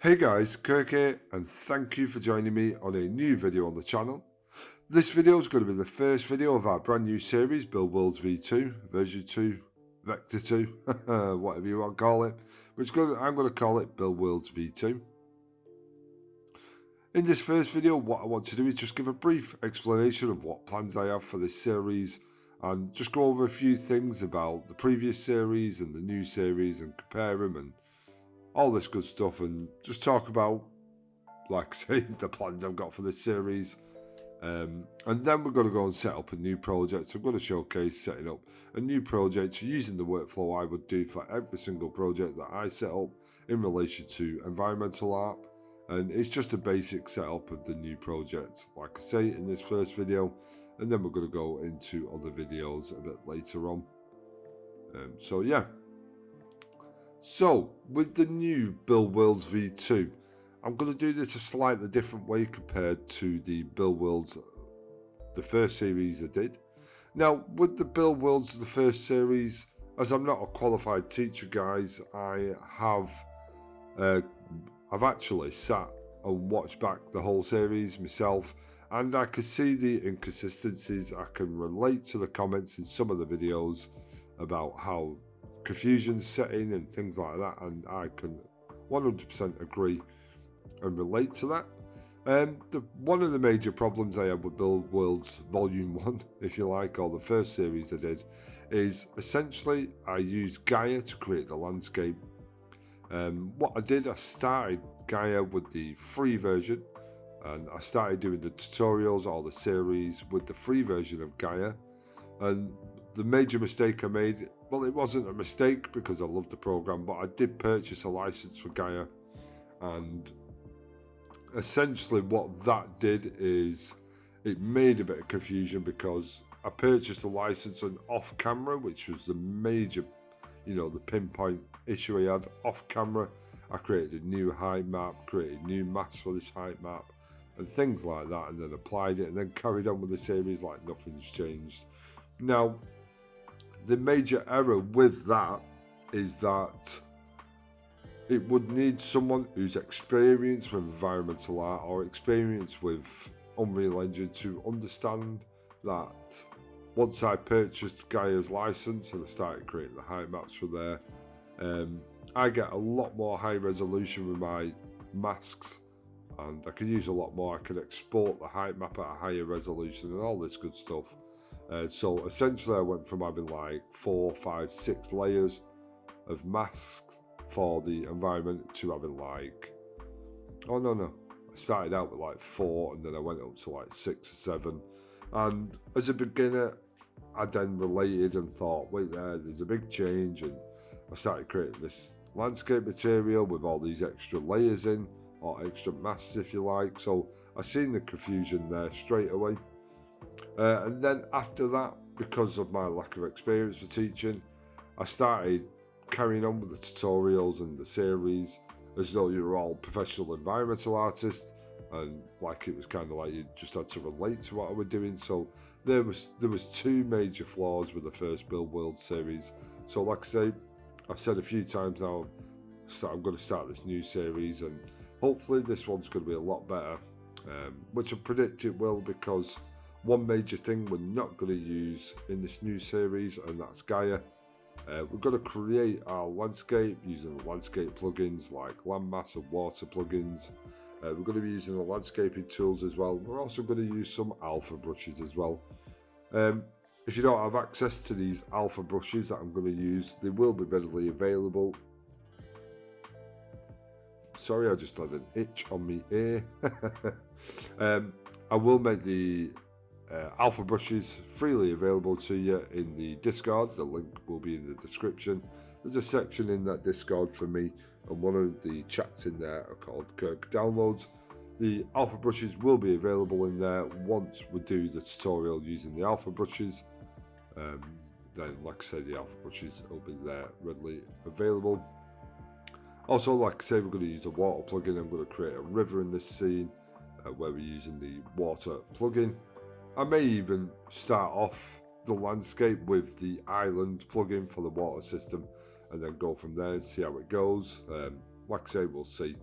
Hey guys, Kirk here, and thank you for joining me on a new video on the channel. This video is going to be the first video of our brand new series, Build Worlds V2, version 2, Vector 2, whatever you want to call it. But I'm going to call it Build Worlds V2. In this first video, what I want to do is just give a brief explanation of what plans I have for this series, and just go over a few things about the previous series and the new series and compare them and all this good stuff, and just talk about, like I say, the plans I've got for this series. And then we're going to go and set up a new project. So I'm going to showcase setting up a new project using the workflow I would do for every single project that I set up in relation to environmental art. And it's just a basic setup of the new project, like I say, in this first video. And then we're going to go into other videos a bit later on. So yeah. So with the new Build Worlds V2, I'm going to do this a slightly different way compared to the Build Worlds, the first series I did. Now, with the Build Worlds, the first series, as I'm not a qualified teacher, guys, I've actually sat and watched back the whole series myself, and I can see the inconsistencies. I can relate to the comments in some of the videos about how confusion's setting and things like that, and I can 100% agree and relate to that. One of the major problems I had with Build Worlds Volume 1, if you like, or the first series I did, is essentially I used Gaia to create the landscape. What I did, I started Gaia with the free version, and I started doing the tutorials or the series with the free version of Gaia. And the major mistake I made, well, it wasn't a mistake because I loved the program, but I did purchase a license for Gaia, and essentially what that did is it made a bit of confusion because I purchased a license and off camera, which was the major, the pinpoint issue I had. Off camera, I created a new height map, created new maps for this height map and things like that, and then applied it and then carried on with the series like nothing's changed. Now, the major error with that is that it would need someone who's experienced with environmental art or experienced with Unreal Engine to understand that once I purchased Gaia's license and I started creating the height maps for there, I get a lot more high resolution with my masks, and I can use a lot more. I can export the height map at a higher resolution and all this good stuff. So essentially I went from having like 4, 5, 6 layers of masks for the environment to having like, I started out with like 4 and then I went up to like 6 or 7. And as a beginner, I then related and thought, wait there's a big change, and I started creating this landscape material with all these extra layers in, or extra masks if you like. So I seen the confusion there straight away. And then after that, because of my lack of experience for teaching, I started carrying on with the tutorials and the series as though you were all professional environmental artists, and like it was kind of like you just had to relate to what I was doing. So there was 2 major flaws with the first Build World series. So like I say, I've said a few times now, I'm going to start this new series, and hopefully this one's going to be a lot better, which I predict it will, because one major thing we're not going to use in this new series, and that's Gaia. We're going to create our landscape using the landscape plugins like landmass and water plugins. We're going to be using the landscaping tools as well. We're also going to use some alpha brushes as well. If you don't have access to these alpha brushes that I'm going to use, they will be readily available. Sorry, I just had an itch on my ear. I will make the alpha brushes freely available to you in the Discord. The link will be in the description. There's a section in that Discord for me, and one of the chats in there are called Kirk Downloads. The alpha brushes will be available in there once we do the tutorial using the alpha brushes. Then, like I said, the alpha brushes will be there readily available. Also, like I said, we're going to use a water plugin. I'm going to create a river in this scene where we're using the water plugin. I may even start off the landscape with the island plugin for the water system, and then go from there and see how it goes. Like I say, we'll see.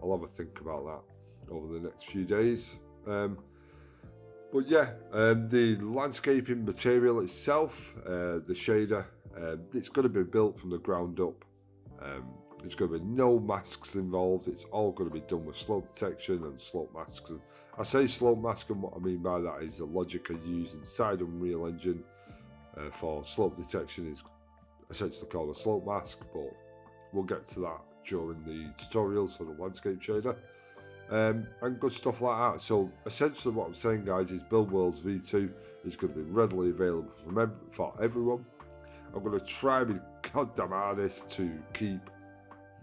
I'll have a think about that over the next few days. But yeah, the landscaping material itself, the shader, it's going to be built from the ground up. There's going to be no masks involved. It's all going to be done with slope detection and slope masks. And I say slope mask, and what I mean by that is the logic I use inside Unreal Engine for slope detection is essentially called a slope mask, but we'll get to that during the tutorials for the landscape shader. And good stuff like that. So essentially what I'm saying, guys, is Build Worlds V2 is going to be readily available for everyone. I'm going to try my goddamn hardest to keep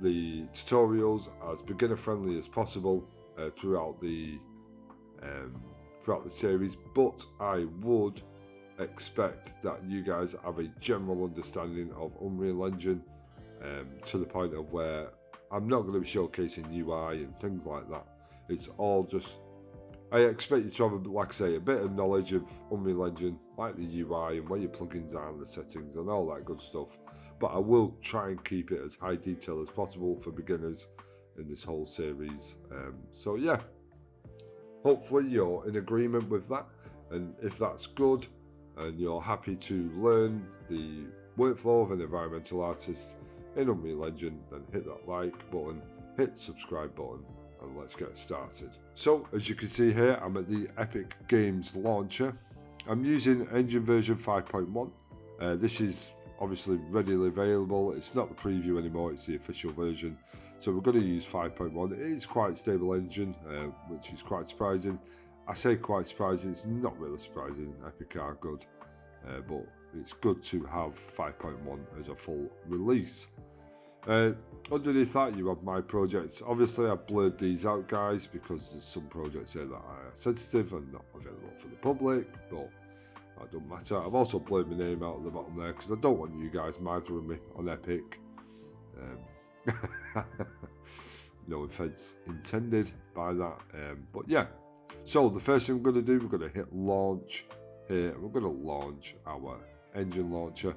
the tutorials as beginner friendly as possible throughout the series, but I would expect that you guys have a general understanding of Unreal Engine to the point of where I'm not going to be showcasing UI and things like that. It's all just, I expect you to have, like I say, a bit of knowledge of Unreal Engine, like the UI and where your plugins are and the settings and all that good stuff. But I will try and keep it as high detail as possible for beginners in this whole series. So yeah, hopefully you're in agreement with that. And if that's good and you're happy to learn the workflow of an environmental artist in Unreal Engine, then hit that like button, hit the subscribe button, and let's get started. So as you can see here, I'm at the Epic Games launcher. I'm using engine version 5.1. This is obviously readily available. It's not the preview anymore, it's the official version. So we're going to use 5.1. It is quite a stable engine, which is quite surprising. I say quite surprising, it's not really surprising. Epic are good, but it's good to have 5.1 as a full release. Underneath that you have my projects. Obviously I've blurred these out, guys, because there's some projects here that are sensitive and not available for the public, but that don't matter. I've also blurred my name out at the bottom there because I don't want you guys mithering me on Epic. No offense intended by that, but yeah. So the first thing we're going to do, we're going to hit launch here, and we're going to launch our engine launcher.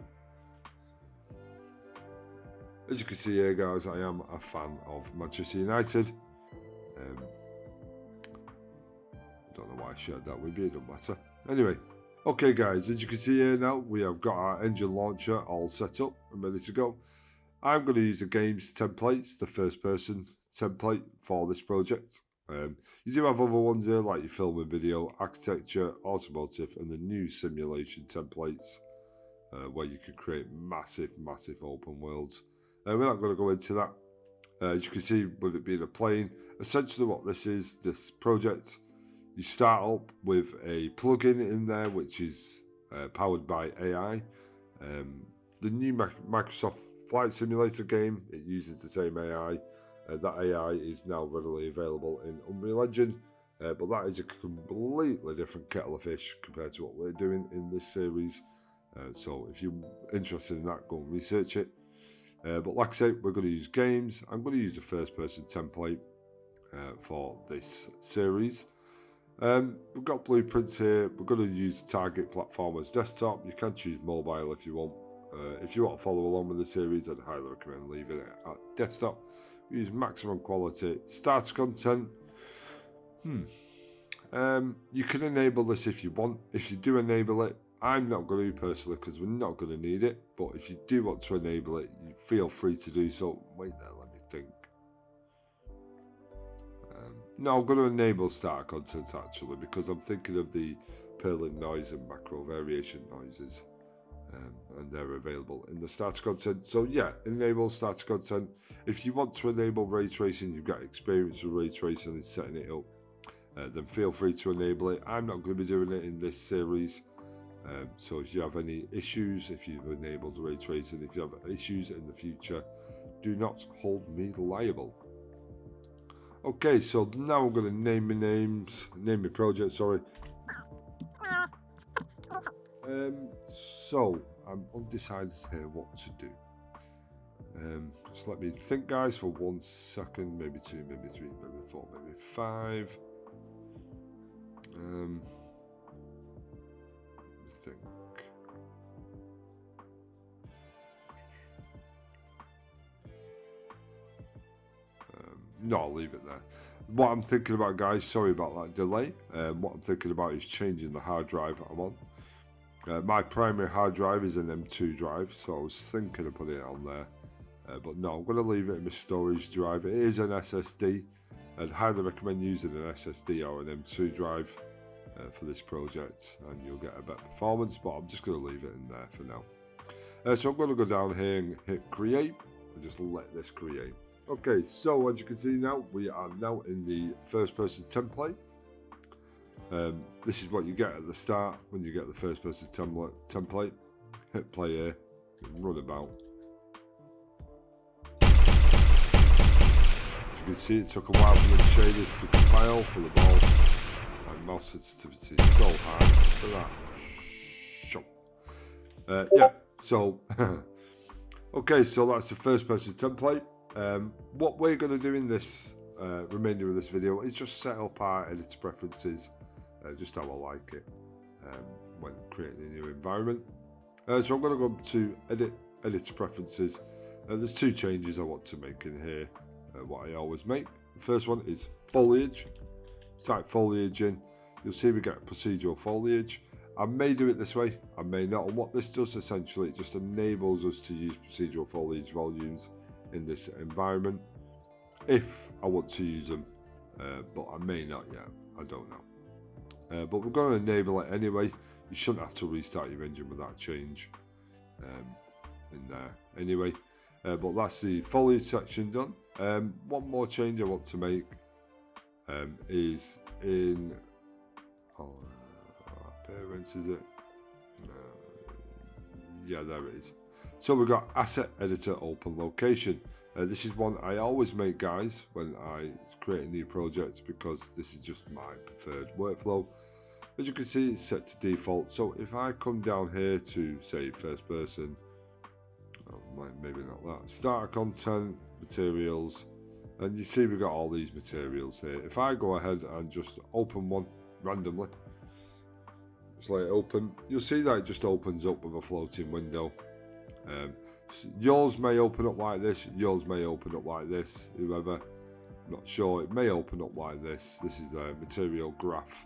As you can see here, guys, I am a fan of Manchester United. I don't know why I shared that with you, it doesn't matter. Anyway, okay guys, as you can see here now, we have got our engine launcher all set up and ready to go. I'm going to use the games templates, the first person template for this project. You do have other ones here like your film and video, architecture, automotive, and the new simulation templates where you can create massive open worlds. We're not going to go into that. As you can see, with it being a plane, essentially what this is, this project, you start up with a plugin in there which is powered by AI. The new Microsoft Flight Simulator game, it uses the same AI. That AI is now readily available in Unreal Engine, but that is a completely different kettle of fish compared to what we're doing in this series. So if you're interested in that, go and research it. But like I say, we're going to use games. I'm going to use the first person template for this series. We've got blueprints here. We're going to use the target platform as desktop. You can choose mobile if you want. If you want to follow along with the series, I'd highly recommend leaving it at desktop. We use maximum quality. Starter content. You can enable this if you want. If you do enable it, I'm not going to personally because we're not going to need it. But if you do want to enable it, you feel free to do so. Wait there, let me think. No, I'm going to enable starter content actually because I'm thinking of the purling noise and macro variation noises. And they're available in the starter content. So yeah, enable starter content. If you want to enable ray tracing, you've got experience with ray tracing and setting it up, then feel free to enable it. I'm not going to be doing it in this series. So if you have any issues, if you've enabled ray tracing, if you have issues in the future, do not hold me liable. Okay, so now I'm going to name my project, sorry. So I'm undecided here what to do. Just let me think, guys, for 1 second. Maybe 2, maybe 3, maybe 4, maybe 5. Let me think. no, I'll leave it there. What I'm thinking about, guys, sorry about that delay. What I'm thinking about is changing the hard drive I'm on. My primary hard drive is an M2 drive, so I was thinking of putting it on there. But no, I'm going to leave it in my storage drive. It is an SSD. I'd highly recommend using an SSD or an M2 drive for this project, and you'll get a better performance, but I'm just going to leave it in there for now. So I'm going to go down here and hit create, and just let this create. Okay, so as you can see now, we are now in the first person template. This is what you get at the start when you get the first person template. Hit play here, and run about. As you can see, it took a while for the shaders to compile for the ball. My mouse sensitivity is so high for that. Yeah, so okay, so that's the first person template. What we're going to do in this remainder of this video is just set up our editor preferences, just how I like it when creating a new environment. So I'm going to go to editor preferences. There's two changes I want to make in here, what I always make. The first one is foliage. Type foliage in, you'll see we get procedural foliage. I may do it this way, I may not, and what this does essentially, it just enables us to use procedural foliage volumes in this environment if I want to use them, but I may not yet, I don't know. But we're going to enable it anyway. You shouldn't have to restart your engine with that change in there anyway. But that's the foliage section done. One more change I want to make is in appearance, is it? Yeah, there it is. So we've got asset editor open location. This is one I always make, guys, when I create a new project, because this is just my preferred workflow. As you can see, it's set to default. So if I come down here to say first person, maybe not that, starter content, materials, and you see we've got all these materials here. If I go ahead and just open one randomly, just let it open, you'll see that it just opens up with a floating window. Yours may open up like this, yours may open up like this, whoever, not sure, it may open up like this. This is a material graph.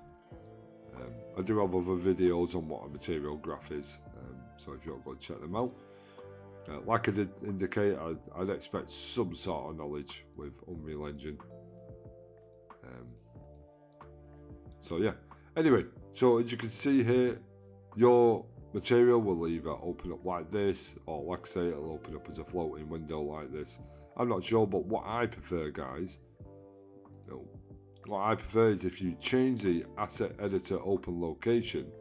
I do have other videos on what a material graph is, so if you want to go check them out. Like I did indicate, I'd expect some sort of knowledge with Unreal Engine. So yeah, anyway, so as you can see here, your material will either open up like this, or like I say, it'll open up as a floating window like this. I'm not sure, but what I prefer, guys, what I prefer is if you change the asset editor open location.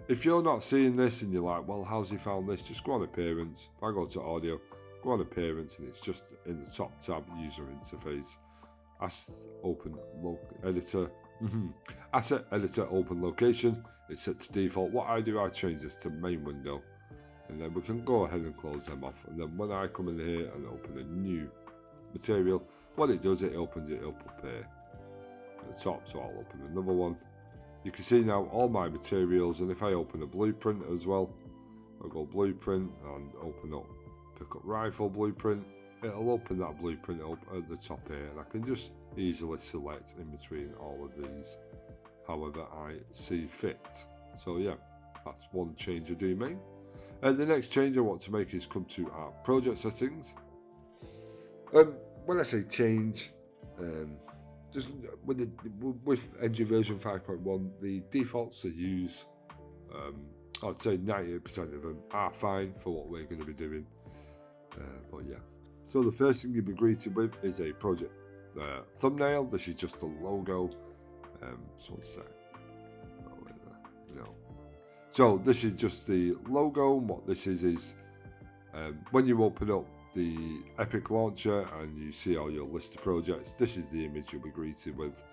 If you're not seeing this and you're like, well, how's he found this? Just go on appearance. If I go to audio, go on appearance, and it's just in the top tab, user interface, asset editor open location. It's set to default. What I do, I change this to main window, and then we can go ahead and close them off. And then when I come in here and open a new material, what it does, it opens it up here at the top. So I'll open another one. You can see now all my materials, and if I open a blueprint as well, I'll go blueprint and open up, pick up rifle blueprint, it'll open that blueprint up at the top here, and I can just easily select in between all of these however I see fit. So yeah, that's one change I do make. The next change I want to make is come to our project settings. When I say change, just with Engine version 5.1, the defaults I use, I'd say 98% of them are fine for what we're going to be doing. But yeah, so the first thing you'll be greeted with is a project thumbnail. This is just the logo. So one sec. No. So this is just the logo, and what this is when you open up the Epic launcher and you see all your list of projects, this is the image you'll be greeted with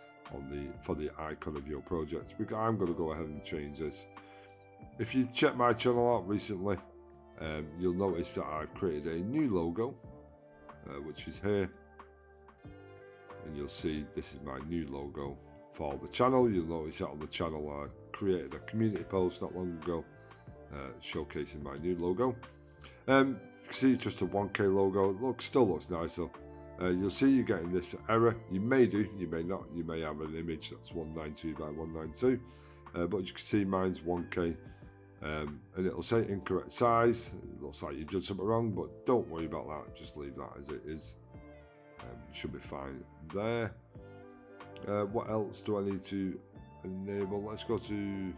for the icon of your project. I'm going to go ahead and change this. If you check my channel out recently, you'll notice that I've created a new logo, which is here, and you'll see this is my new logo for the channel. You'll notice that on the channel I created a community post not long ago showcasing my new logo. You can see it's just a 1K logo. It still looks nice though. You'll see you're getting this error. You may do, you may not. You may have an image that's 192 by 192, but as you can see, mine's 1K, and it'll say incorrect size. It looks like you did something wrong, but don't worry about that. Just leave that as it is. Should be fine there. What else do I need to enable? Let's go to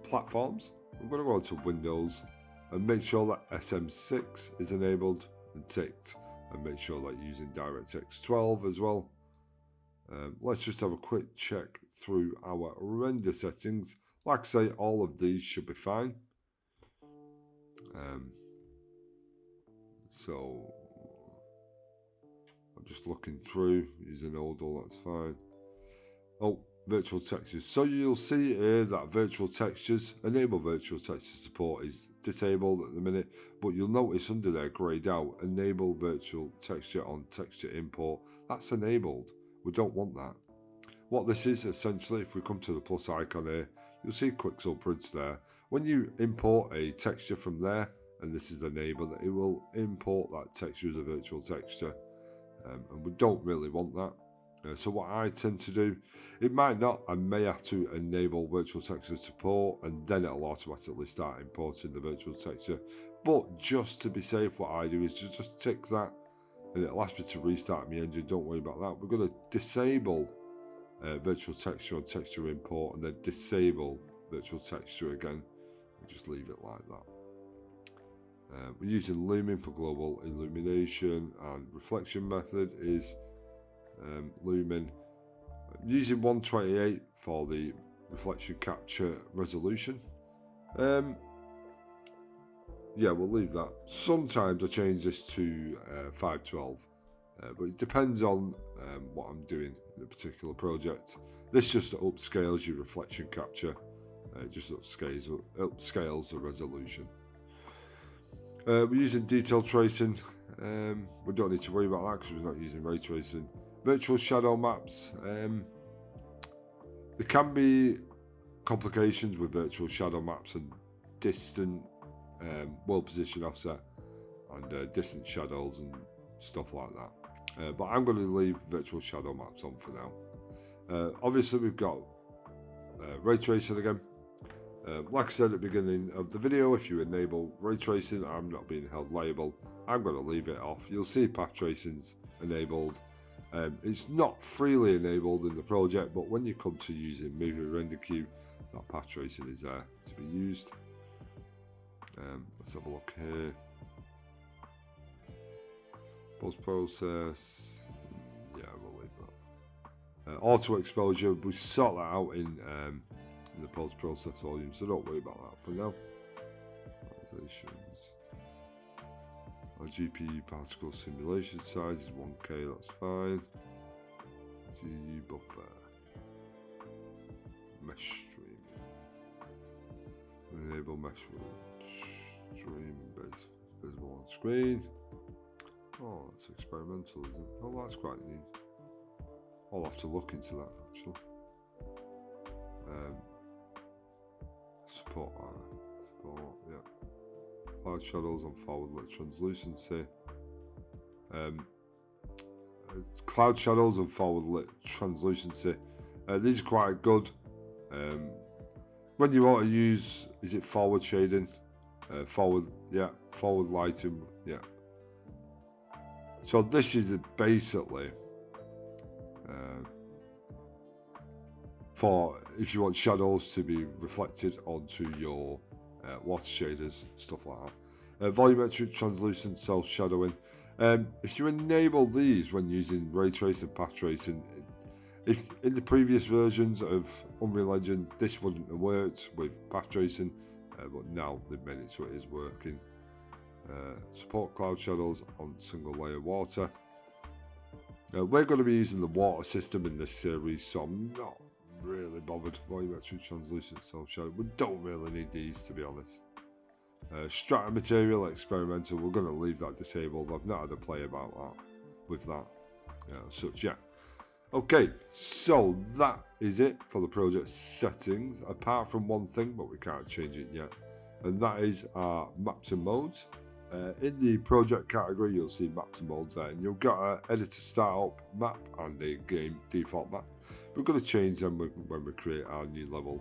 platforms. I'm going to go to Windows and make sure that SM6 is enabled and ticked, and make sure that you're using DirectX 12 as well. Let's just have a quick check through our render settings. Like I say, all of these should be fine. So I'm just looking through using Odal, that's fine. Oh, virtual textures. So you'll see here that virtual textures, enable virtual texture support is disabled at the minute, but you'll notice under there grayed out, enable virtual texture on texture import. That's enabled. We don't want that. What this is essentially, if we come to the plus icon here, you'll see Quixel bridge there. When you import a texture from there, and this is enabled, it will import that texture as a virtual texture, and we don't really want that. So what I tend to do, it might not, I may have to enable virtual texture support, and then it'll automatically start importing the virtual texture. But just to be safe, what I do is just tick that, and it'll ask me to restart my engine. Don't worry about that. We're going to disable virtual texture on texture import, and then disable virtual texture again, and just leave it like that. We're using Lumen for global illumination, and reflection method is Lumen. I'm using 128 for the reflection capture resolution. Yeah, we'll leave that. Sometimes I change this to 512, but it depends on what I'm doing in a particular project. This just upscales your reflection capture, just upscales the resolution. We're using detail tracing. We don't need to worry about that because we're not using ray tracing. Virtual shadow maps. There can be complications with virtual shadow maps and distant world position offset and distant shadows and stuff like that. But I'm going to leave virtual shadow maps on for now. Obviously, we've got ray tracing again. Like I said at the beginning of the video, if you enable ray tracing, I'm not being held liable. I'm going to leave it off. You'll see path tracing's enabled. It's not freely enabled in the project, but when you come to using movie render queue, that path tracing is there to be used. Let's have a look here. Post process, yeah, we'll leave that. Auto exposure, we sort that out in the post process volume, so don't worry about that for now. Our GPU particle simulation size is 1K, that's fine. GPU buffer. Mesh streaming. Enable mesh stream base visible on screen. Oh, that's experimental, isn't it? Oh, that's quite neat. I'll have to look into that actually. Support, yeah. Cloud shadows on forward lit translucency. Cloud shadows and forward lit translucency. These are quite good. When you want to use, is it forward shading? Forward lighting, yeah. So this is basically for if you want shadows to be reflected onto your water shaders, stuff like that. Volumetric translucent self shadowing. If you enable these when using ray tracing, path tracing, if in the previous versions of Unreal Engine this wouldn't have worked with path tracing, but now they've made it so it is working. Support cloud shadows on single layer water. We're going to be using the water system in this series, so I'm not really bothered. Volumetric translucent self shadow. We don't really need these, to be honest. Strata material experimental. We're going to leave that disabled. I've not had a play about that with that. Such, yeah. Okay, so that is it for the project settings. Apart from one thing, but we can't change it yet, and that is our maps and modes. In the project category, you'll see maps and modes there, and you've got an editor startup map and a game default map. We're going to change them when we create our new level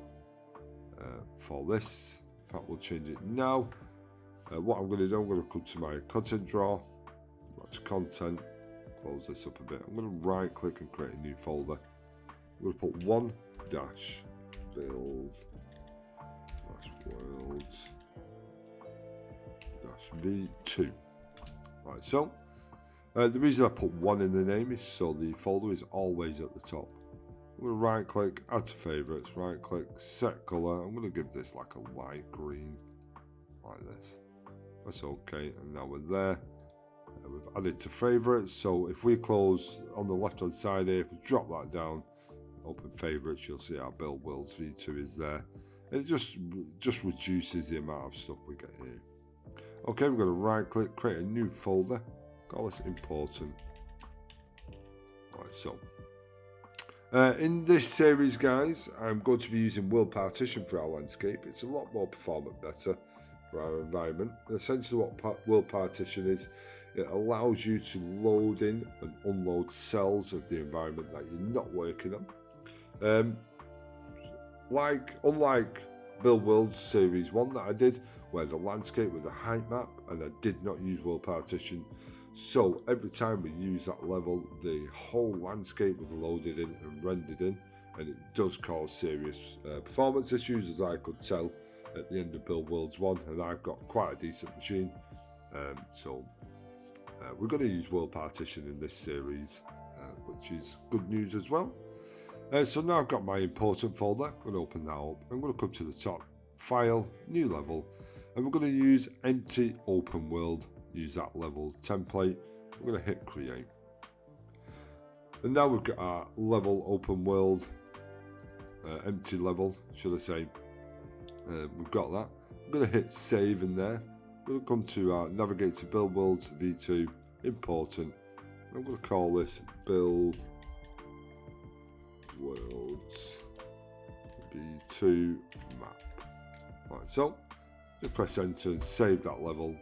for this. In fact, we'll change it now. What I'm going to do, I'm going to come to my content drawer, that's content, close this up a bit. I'm going to right click and create a new folder. I'm going to put 1-build-worlds v2. Right, so the reason I put 1 in the name is so the folder is always at the top. I'm going to right click, add to favorites, right click, set color. I'm going to give this like a light green, like this. That's okay, and now we're there. We've added to favorites, so if we close on the left hand side here, if we drop that down, open favorites, you'll see our build worlds v2 is there. And it just reduces the amount of stuff we get here. Okay, we're going to right click, create a new folder, call this important. Right, so in this series, guys, I'm going to be using world partition for our landscape. It's a lot more performant better for our environment. Essentially what world partition is, it allows you to load in and unload cells of the environment that you're not working on. Unlike Build Worlds Series 1 that I did, where the landscape was a height map and I did not use world partition. So every time we use that level, the whole landscape was loaded in and rendered in, and it does cause serious performance issues, as I could tell at the end of Build Worlds 1, and I've got quite a decent machine. So we're going to use world partition in this series, which is good news as well. So now I've got my important folder. I'm going to open that up. I'm going to come to the top, File, New Level, and we're going to use Empty Open World. Use that level template. We're going to hit Create. And now we've got our level open world, empty level, should I say. We've got that. I'm going to hit Save in there. We'll come to our Navigate to Build Worlds v2, Important. I'm going to call this Build Worlds v2 Map. Right, so you press Enter and save that level.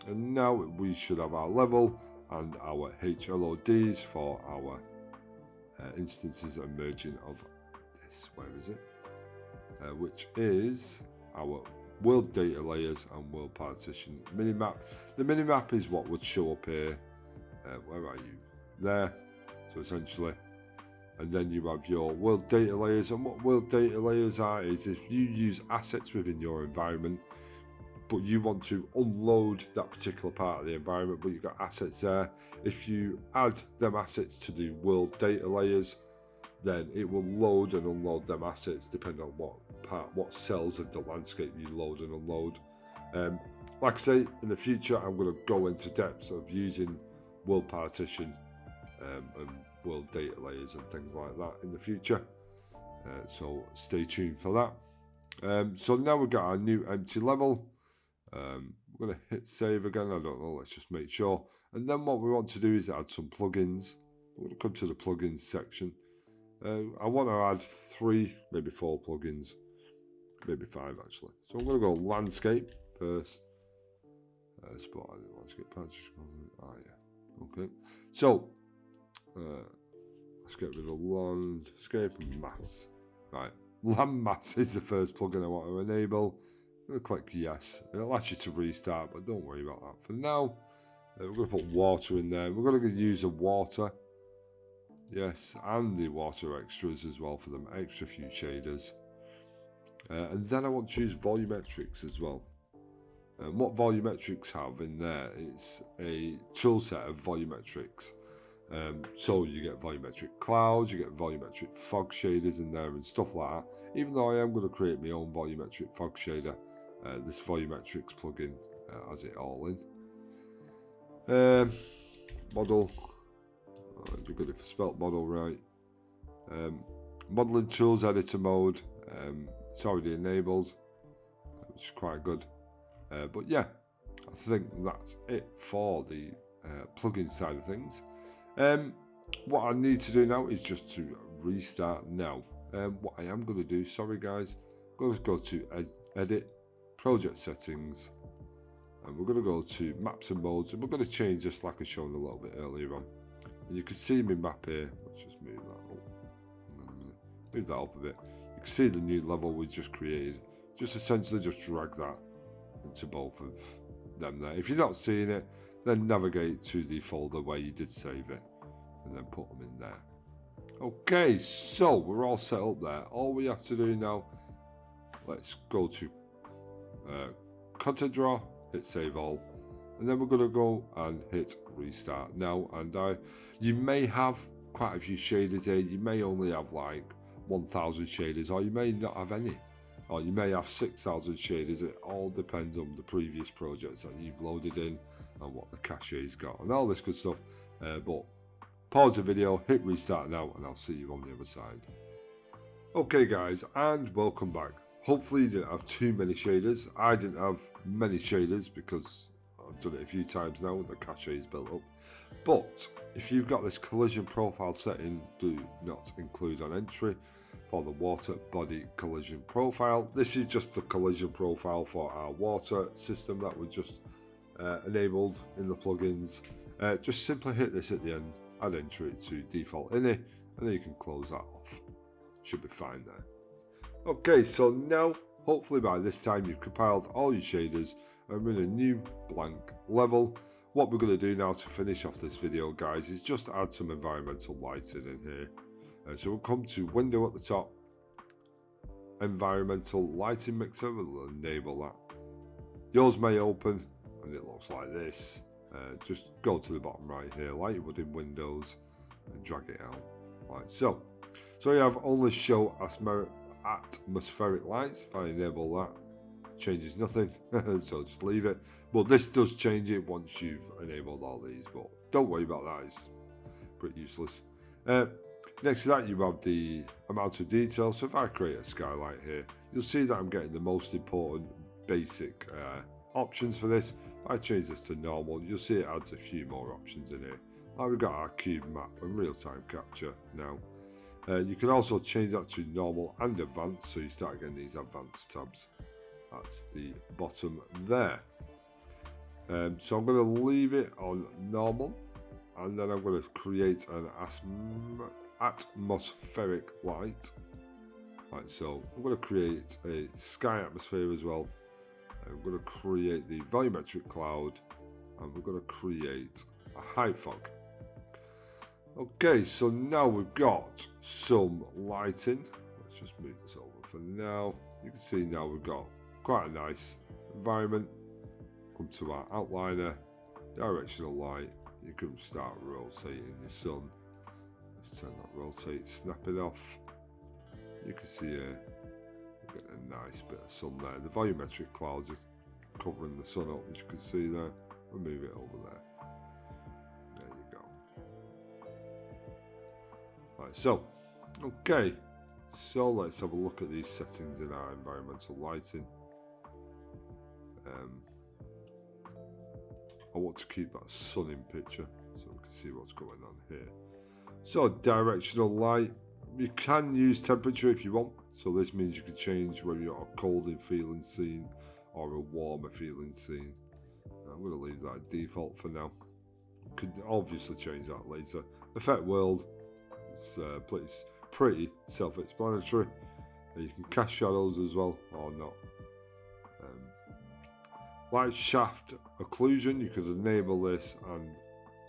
And now we should have our level and our HLODs for our instances and merging of this. Where is it? Which is our world data layers and world partition minimap. The minimap is what would show up here. Where are you? There. So essentially. And then you have your world data layers. And what world data layers are is if you use assets within your environment, but you want to unload that particular part of the environment, but you've got assets there. If you add them assets to the world data layers, then it will load and unload them assets depending on what cells of the landscape you load and unload. Like I say, in the future, I'm going to go into depths of using world partition and world data layers and things like that in the future. So stay tuned for that. So now we've got our new empty level. We're going to hit save again. I don't know, let's just make sure. And then what we want to do is add some plugins. We're going to come to the plugins section. I want to add 3, maybe 4 plugins, maybe 5 actually. So I'm going to go landscape first. Spot landscape partition. Yeah. Okay. So let's get rid of landscape and mass. Right. Landmass is the first plugin I want to enable. I'm going to click yes. It'll ask you to restart, but don't worry about that. For now, we're going to put water in there. We're going to use the water. Yes, and the water extras as well for them extra few shaders. And then I want to use volumetrics as well. And what volumetrics have in there is a tool set of volumetrics. So you get volumetric clouds, you get volumetric fog shaders in there and stuff like that. Even though I am going to create my own volumetric fog shader, this volumetrics plugin has it all in. Model. It'd be good if I spelt model right. Modeling tools editor mode. It's already enabled, which is quite good. But yeah, I think that's it for the plugin side of things. What I need to do now is just to restart now. What I am going to do, sorry guys, I'm going to go to edit, project settings, And we're going to go to maps and modes, and we're going to change this like I showed a little bit earlier on. And you can see my map here. Let's just move that up. Move that up a bit. You can see the new level we just created. Just essentially just drag that into both of them there. If you're not seeing it, then navigate to the folder where you did save it and then put them in there. Okay, so we're all set up there. All we have to do now, let's go to content draw, hit save all, and then we're going to go and hit restart now. And you may have quite a few shaders here. You may only have like 1,000 shaders, or you may not have any, or you may have 6,000 shaders. It all depends on the previous projects that you've loaded in and what the cache's got and all this good stuff. But pause the video, hit restart now, and I'll see you on the other side. Okay guys, and welcome back. Hopefully you didn't have too many shaders. I didn't have many shaders because I've done it a few times now and the cache is built up. But if you've got this collision profile setting, do not include on entry for the water body collision profile. This is just the collision profile for our water system that we just enabled in the plugins. Just simply hit this at the end, add entry to default ini, and then you can close that off. Should be fine there. Okay, so now hopefully by this time you've compiled all your shaders and we're in a new blank level. What we're going to do now to finish off this video, guys, is just add some environmental lighting in here. So we'll come to window at the top, environmental lighting mixer. We'll enable that. Yours may open and it looks like this. Just go to the bottom right here like you would in Windows and drag it out like so. So you have only show atmospheric lights. If I enable that, changes nothing, so just leave it. But this does change it once you've enabled all these, but don't worry about that, it's pretty useless. Next to that you have the amount of detail. So if I create a skylight here, you'll see that I'm getting the most important basic options for this. If I change this to normal, you'll see it adds a few more options in here. Like we've got our cube map and real-time capture now. You can also change that to normal and advanced, so you start getting these advanced tabs. That's the bottom there. So I'm going to leave it on normal, and then I'm going to create an atmospheric light. Like so. I'm going to create a sky atmosphere as well. I'm going to create the volumetric cloud, and we're going to create a height fog. Okay, so now we've got some lighting. Let's just move this over for now. You can see now we've got quite a nice environment. Come to our outliner, directional light. You can start rotating the sun. Let's turn that rotate snapping off. You can see we're getting a nice bit of sun there. The volumetric clouds are covering the sun up, as you can see there. We'll move it over there. There you go. Right, so, okay. So let's have a look at these settings in our environmental lighting. I want to keep that sun in picture so we can see what's going on here. So directional light, you can use temperature if you want. So this means you can change whether you're a colder feeling scene or a warmer feeling scene. I'm going to leave that default for now. You could obviously change that later. Effect world, it's pretty self-explanatory. You can cast shadows as well or not. Light shaft occlusion, you could enable this, and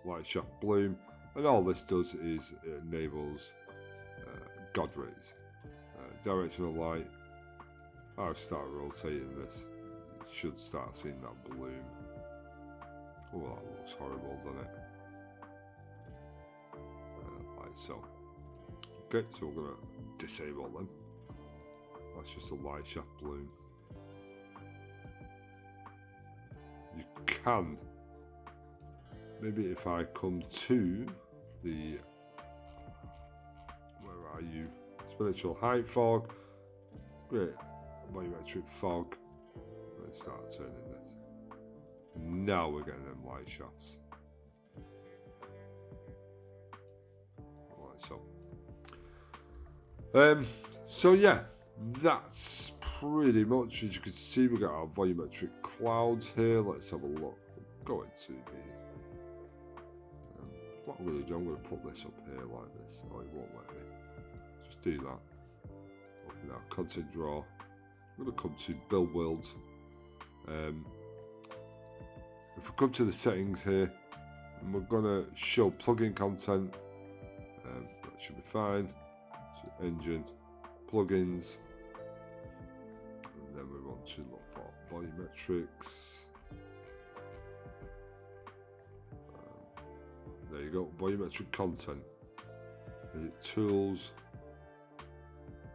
light shaft bloom, and all this does is it enables God rays. Directional light, I'll start rotating this. You should start seeing that bloom. Oh, that looks horrible, doesn't it? Like so. Okay, so we're going to disable them. That's just a light shaft bloom. You can, maybe if I come to the, where are you, spiritual height fog, great, volumetric fog, let's start turning this. Now we're getting them light shafts. Like so. So yeah, that's pretty much, as you can see, we got our volumetric clouds here. Let's have a look. Go into the what I'm going to do, I'm going to put this up here like this. Oh, it won't let me. Just do that. Open our content drawer. I'm going to come to build worlds. If we come to the settings here, and we're going to show plugin content, that should be fine. So engine, plugins, and then we want to look for volumetrics. There you go, volumetric content. Is it tools?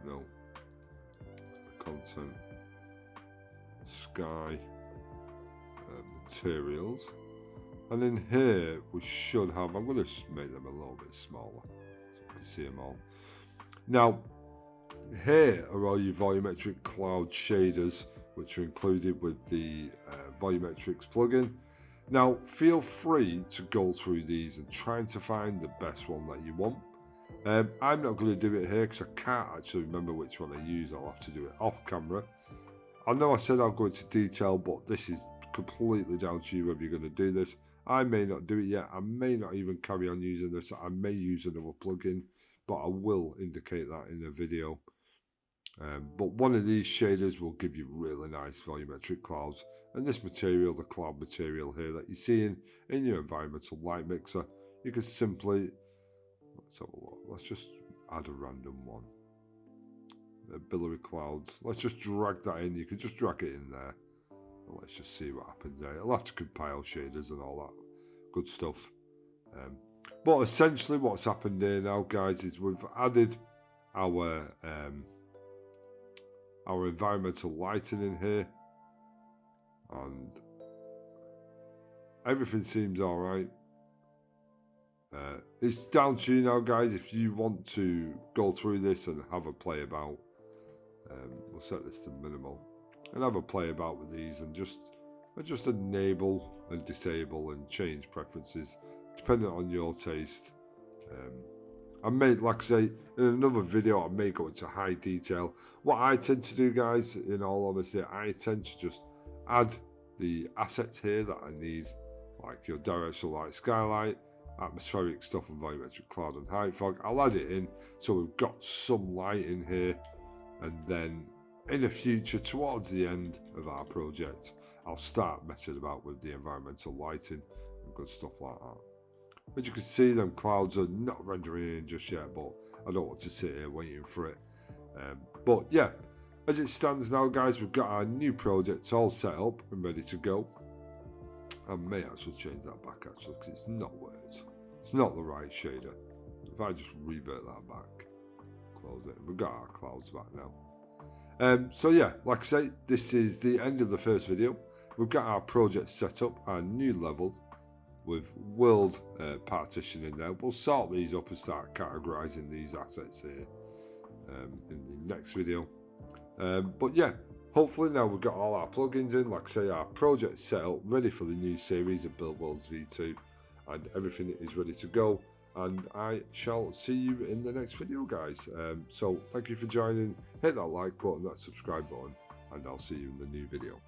No. Content. Sky. Materials. And in here we should have, I'm going to make them a little bit smaller so you can see them all. Now, here are all your volumetric cloud shaders, which are included with the volumetrics plugin. Now, feel free to go through these and trying to find the best one that you want. I'm not going to do it here because I can't actually remember which one I use. I'll have to do it off camera. I know I said I'll go into detail, but this is completely down to you whether you're going to do this. I may not do it yet. I may not even carry on using this. I may use another plugin, but I will indicate that in a video. But one of these shaders will give you really nice volumetric clouds. And this material, the cloud material here that you're seeing in your environmental light mixer, you can simply, let's have a look, let's just add a random one. Billowy clouds, let's just drag that in. You can just drag it in there. And let's just see what happens there. It'll have to compile shaders and all that good stuff. But essentially what's happened here now, guys, is we've added our environmental lighting in here, and everything seems all right. It's down to you now, guys, if you want to go through this and have a play about. We'll set this to minimal and have a play about with these and just enable and disable and change preferences depending on your taste. I may, like I say, in another video I may go into high detail. What I tend to do, guys, in all honesty, I tend to just add the assets here that I need, like your directional light skylight, atmospheric stuff and volumetric cloud and height fog. I'll add it in so we've got some light in here, and then in the future, towards the end of our project, I'll start messing about with the environmental lighting and good stuff like that. As you can see, them clouds are not rendering in just yet, but I don't want to sit here waiting for it. But yeah, as it stands now, guys, we've got our new projects all set up and ready to go. I may actually change that back actually because it's not worked. It's not the right shader. If I just revert that back, close it, we've got our clouds back now. So yeah, like I say, this is the end of the first video. We've got our project set up, our new level with world partition in there. We'll sort these up and start categorizing these assets here in the next video. But yeah, hopefully now we've got all our plugins in. Like I say, our project set up, ready for the new series of Build Worlds V2, and everything is ready to go. And I shall see you in the next video, guys. So thank you for joining. Hit that like button, that subscribe button, and I'll see you in the new video.